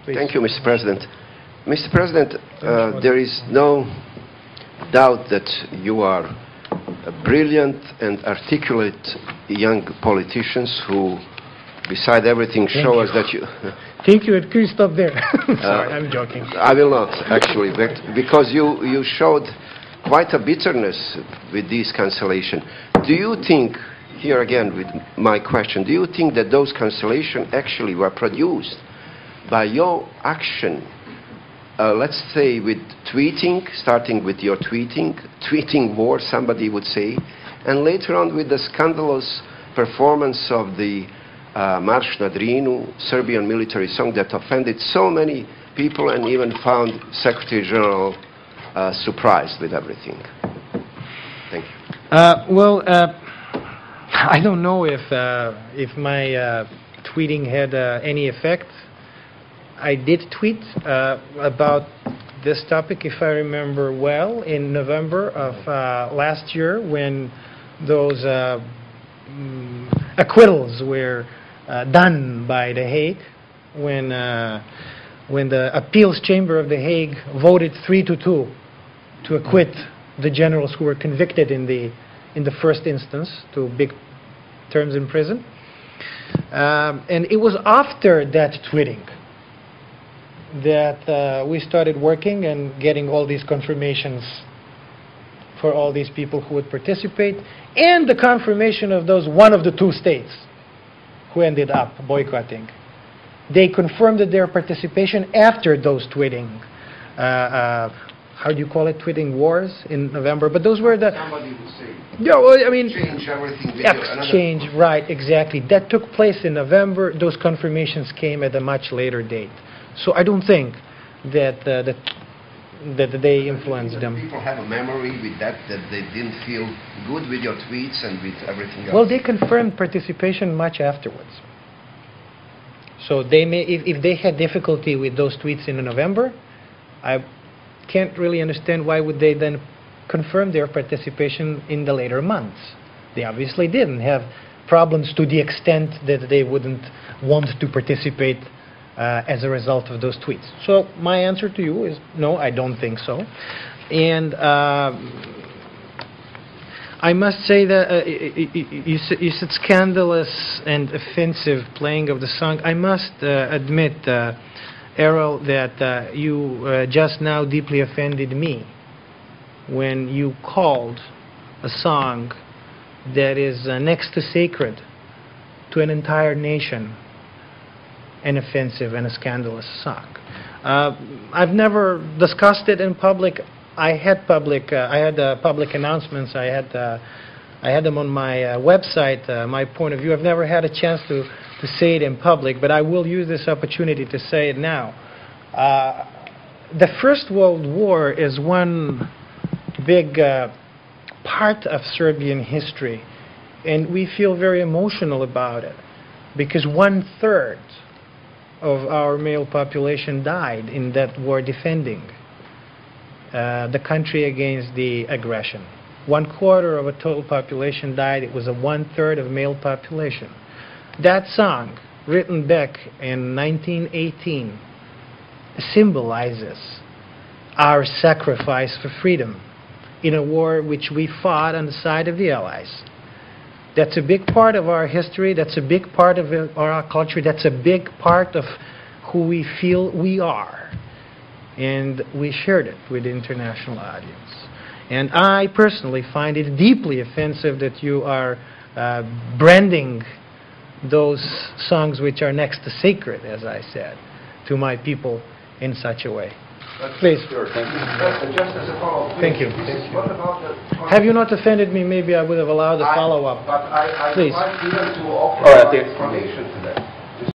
Please. Thank you, Mr. President. Mr. President, there is no doubt that you are a brilliant and articulate young politicians who, beside everything, show us that you... Thank you, could you stop there? Sorry, I'm joking. I will not, actually, because you showed quite a bitterness with this cancellation. Do you think, here again with my question, do you think that those cancellations actually were produced by your action, let's say with tweeting, starting with your tweeting war, somebody would say, and later on with the scandalous performance of the Marš na Drinu, Serbian military song that offended so many people and even found Secretary General surprised with everything? Thank you. Well, I don't know if my tweeting had any effect. I did tweet about this topic, if I remember well, in November of last year when those acquittals were done by The Hague, when the appeals chamber of The Hague voted 3-2 to acquit the generals who were convicted in the first instance to big terms in prison. And it was after that tweeting that we started working and getting all these confirmations for all these people who would participate, and the confirmation of those one of the two states who ended up boycotting. They confirmed their participation after those tweeting, how do you call it, tweeting wars in November, but those were the... Somebody would say, yeah, well, I mean... Change everything with exchange, right, exactly. That took place in November. Those confirmations came at a much later date. So I don't think that that they influenced them. People have a memory with that they didn't feel good with your tweets and with everything else. Well, they confirmed participation much afterwards. So they may, if they had difficulty with those tweets in November, I can't really understand why would they then confirm their participation in the later months. They obviously didn't have problems to the extent that they wouldn't want to participate as a result of those tweets. So my answer to you is no, I don't think so. And I must say that you said scandalous and offensive playing of the song. I must admit, Errol, that you just now deeply offended me when you called a song that is next to sacred to an entire nation an offensive and a scandalous song. I've never discussed it in public. I had public announcements. I had them on my website. My point of view. I've never had a chance to say it in public, but I will use this opportunity to say it now. The First World War is one big part of Serbian history, and we feel very emotional about it because 1/3 of our male population died in that war defending the country against the aggression. 1/4 of a total population died. It was a 1/3 of male population. That song, written back in 1918, symbolizes our sacrifice for freedom in a war which we fought on the side of the Allies. That's a big part of our history. That's a big part of our culture. That's a big part of who we feel we are. And we shared it with the international audience. And I personally find it deeply offensive that you are branding those songs which are next to sacred, as I said, to my people in such a way. Please. Sure, thank you. Just as a follow-up. Thank you. What about the... Have you not offended me? Maybe I would have allowed a follow-up. But I Please. would like even to offer explanation to that.